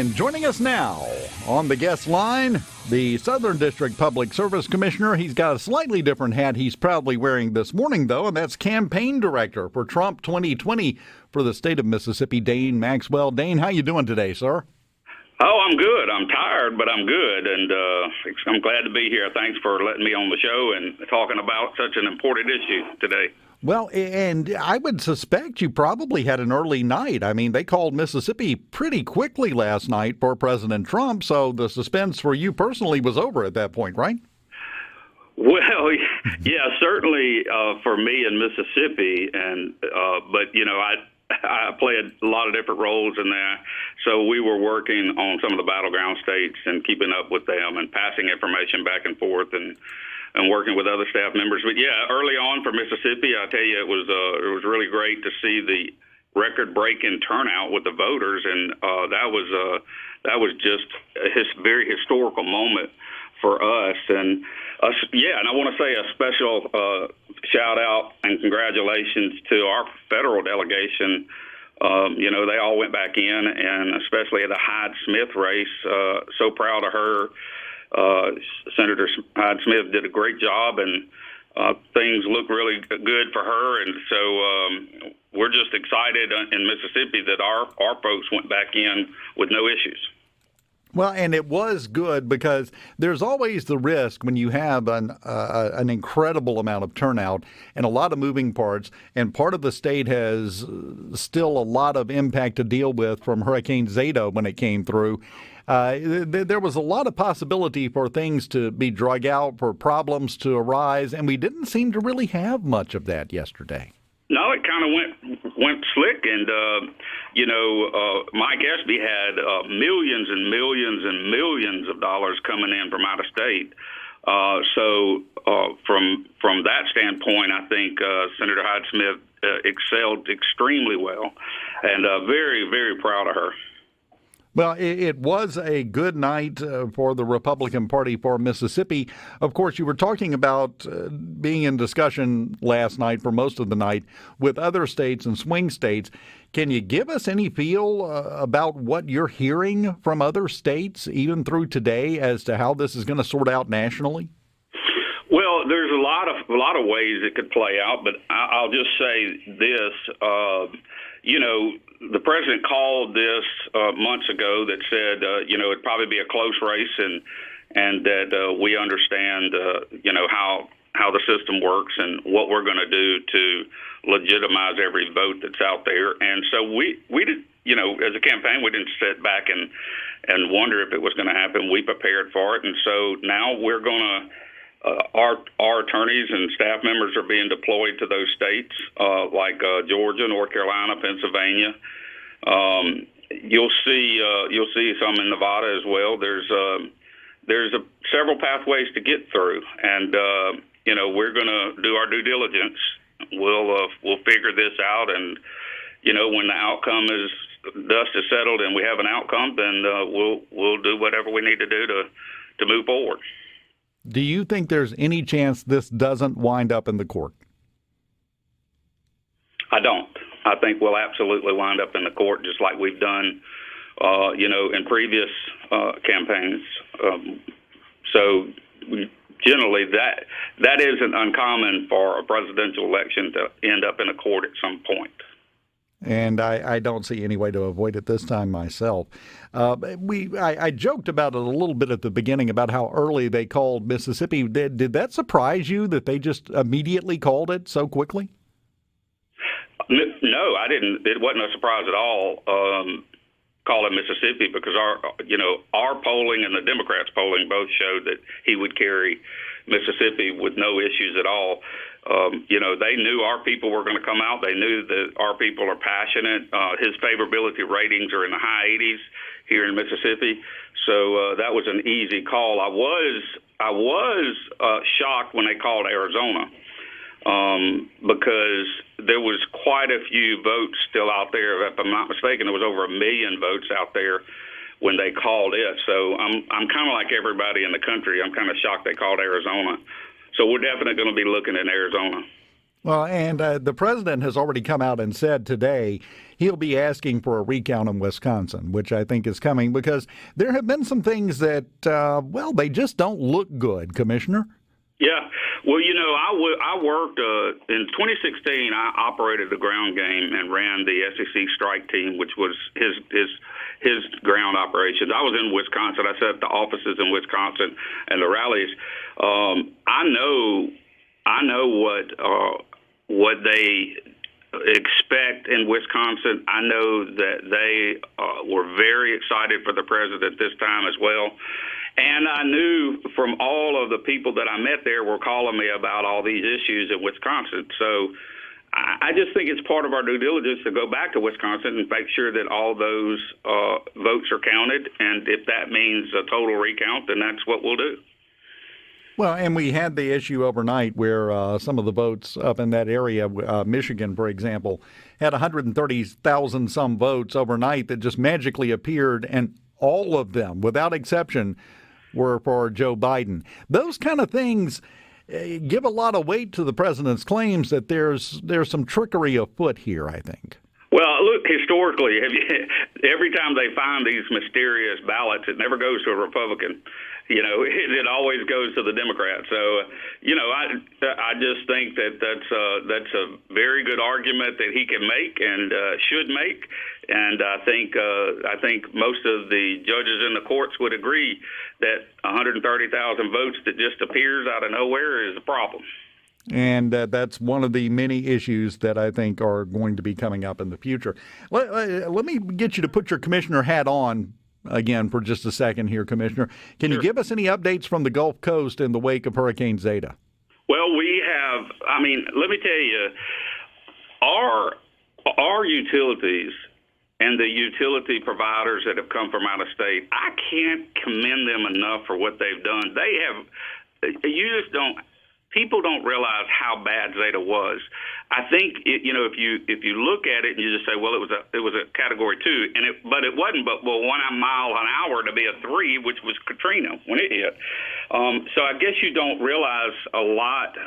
And joining us now on the guest line, the Southern District Public Service Commissioner. He's got a slightly different hat he's proudly wearing this morning, though, and that's Campaign Director for Trump 2020 for the state of Mississippi, Dane Maxwell. Dane, how you doing today, sir? Oh, I'm good. I'm tired, but I'm good, and I'm glad to be here. Thanks for letting me on the show and talking about such an important issue today. Well, and I would suspect you probably had an early night. I mean, they called Mississippi pretty quickly last night for President Trump, so the suspense for you personally was over at that point, right? Well, yeah, certainly for me in Mississippi, and but you know, I played a lot of different roles in there. So we were working on some of the battleground states and keeping up with them and passing information back and forth and working with other staff members. But yeah, early on for Mississippi, I tell you, it was really great to see the record-breaking turnout with the voters, and that was just a very historical moment for us. And and I want to say a special shout out and congratulations to our federal delegation. You know, they all went back in, and especially at the Hyde-Smith race. So proud of her. Senator Hyde-Smith did a great job, and things look really good for her. And so we're just excited in Mississippi that our folks went back in with no issues. Well, and it was good because there's always the risk when you have an incredible amount of turnout and a lot of moving parts, and part of the state has still a lot of impact to deal with from Hurricane Zeta when it came through. There was a lot of possibility for things to be drug out, for problems to arise, and we didn't seem to really have much of that yesterday. No, it kind of went slick, and Mike Espy had millions and millions and millions of dollars coming in from out of state. So from that standpoint, I think Senator Hyde-Smith excelled extremely well, and very, very proud of her. Well, it was a good night for the Republican Party for Mississippi. Of course, you were talking about being in discussion last night for most of the night with other states and swing states. Can you give us any feel about what you're hearing from other states, even through today, as to how this is going to sort out nationally? Well, there's a lot of ways it could play out, but I'll just say this. The president called this months ago that said, it'd probably be a close race, and that we understand, how the system works and what we're going to do to legitimize every vote that's out there. And so we did, as a campaign, we didn't sit back and wonder if it was going to happen. We prepared for it, and so now we're going to. Our attorneys and staff members are being deployed to those states like Georgia, North Carolina, Pennsylvania. You'll see some in Nevada as well. There's several pathways to get through, and we're going to do our due diligence. We'll figure this out, and when the outcome is dust is settled and we have an outcome, then we'll do whatever we need to do to move forward. Do you think there's any chance this doesn't wind up in the court? I don't. I think we'll absolutely wind up in the court, just like we've done, in previous campaigns. So generally, that isn't uncommon for a presidential election to end up in a court at some point. And I don't see any way to avoid it this time myself. I joked about it a little bit at the beginning about how early they called Mississippi. Did that surprise you that they just immediately called it so quickly? No, I didn't. It wasn't a surprise at all calling Mississippi, because our polling and the Democrats' polling both showed that he would carry Mississippi with no issues at all. They knew our people were going to come out. They knew that our people are passionate. His favorability ratings are in the high 80s here in Mississippi. So that was an easy call. I was shocked when they called Arizona because there was quite a few votes still out there. If I'm not mistaken, there was over 1 million votes out there when they called it. So I'm kind of like everybody in the country. I'm kind of shocked they called Arizona. So we're definitely going to be looking at Arizona. Well, and the president has already come out and said today he'll be asking for a recount in Wisconsin, which I think is coming because there have been some things that, they just don't look good, Commissioner. Yeah. Well, I worked in 2016. I operated the ground game and ran the SEC strike team, which was his ground operations. I was in Wisconsin. I set up the offices in Wisconsin and the rallies. I know what they expect in Wisconsin. I know that they were very excited for the president this time as well. And I knew from all of the people that I met there were calling me about all these issues in Wisconsin. So I just think it's part of our due diligence to go back to Wisconsin and make sure that all those votes are counted. And if that means a total recount, then that's what we'll do. Well, and we had the issue overnight where some of the votes up in that area, Michigan, for example, had 130,000 some votes overnight that just magically appeared, and all of them, without exception, were for Joe Biden. Those kind of things give a lot of weight to the president's claims that there's some trickery afoot here, I think. Well, look, historically, every time they find these mysterious ballots, it never goes to a Republican. It always goes to the Democrats. So, I just think that that's a very good argument that he can make and should make. And I think most of the judges in the courts would agree that 130,000 votes that just appears out of nowhere is a problem. And that's one of the many issues that I think are going to be coming up in the future. Let me get you to put your commissioner hat on again for just a second here, Commissioner. Can you give us any updates from the Gulf Coast in the wake of Hurricane Zeta? Well, we have, let me tell you, our utilities and the utility providers that have come from out of state, I can't commend them enough for what they've done. People don't realize how bad Zeta was. I think if you look at it and you just say, well, it was a Category 2, but it wasn't. But 1 mile an hour to be a 3, which was Katrina when it hit. So I guess you don't realize a lot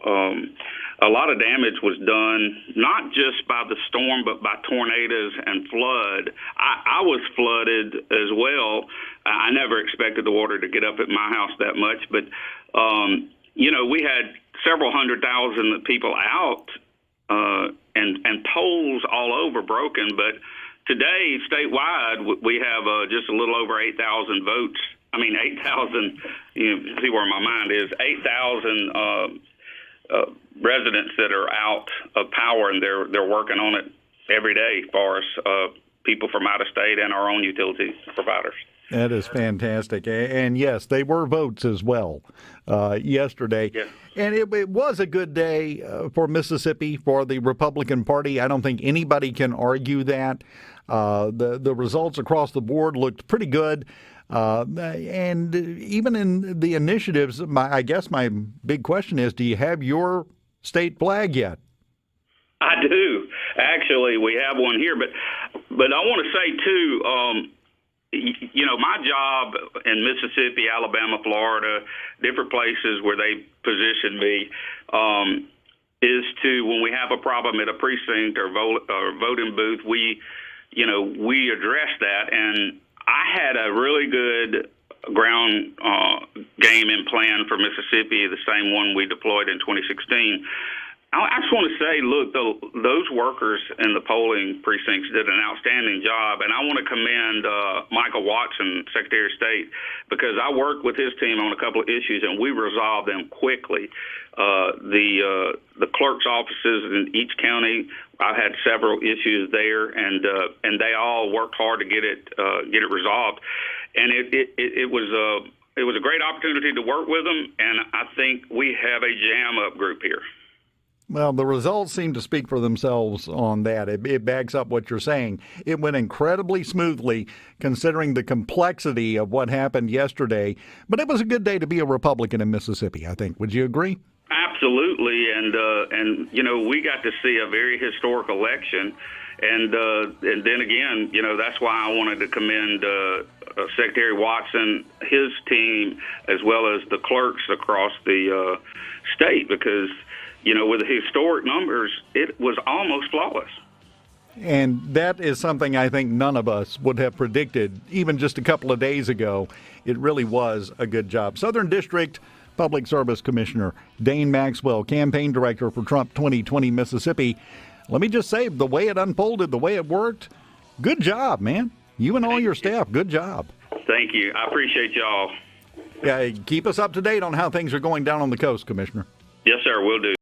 of damage was done not just by the storm, but by tornadoes and flood. I was flooded as well. I never expected the water to get up at my house that much, but we had several 100,000 people out and tolls all over broken. But today, statewide, we have just a little over 8,000 votes. 8,000, see where my mind is, 8,000 residents that are out of power, and they're working on it every day for us, people from out of state and our own utility providers. That is fantastic. And yes, they were votes as well yesterday. Yes. And it was a good day for Mississippi, for the Republican Party. I don't think anybody can argue that. The results across the board looked pretty good. And even in the initiatives, I guess my big question is, do you have your state flag yet? I do. Actually, we have one here. But I want to say, too, my job in Mississippi, Alabama, Florida, different places where they position me, is to, when we have a problem at a precinct or voting booth, we address that. And I had a really good ground game and plan for Mississippi, the same one we deployed in 2016. I just want to say, look, those workers in the polling precincts did an outstanding job, and I want to commend Michael Watson, Secretary of State, because I worked with his team on a couple of issues, and we resolved them quickly. The clerk's offices in each county, I've had several issues there, and they all worked hard to get it resolved, and it was a great opportunity to work with them, and I think we have a jam-up group here. Well, the results seem to speak for themselves on that. It backs up what you're saying. It went incredibly smoothly considering the complexity of what happened yesterday. But it was a good day to be a Republican in Mississippi, I think. Would you agree? Absolutely. And we got to see a very historic election. And then again, that's why I wanted to commend Secretary Watson, his team, as well as the clerks across the state, because with the historic numbers, it was almost flawless. And that is something I think none of us would have predicted even just a couple of days ago. It really was a good job. Southern District Public Service Commissioner Dane Maxwell, campaign director for Trump 2020 Mississippi. Let me just say, the way it unfolded, the way it worked, good job, man. You and all your staff, good job. Thank you. I appreciate y'all. Yeah, keep us up to date on how things are going down on the coast, Commissioner. Yes, sir. Will do.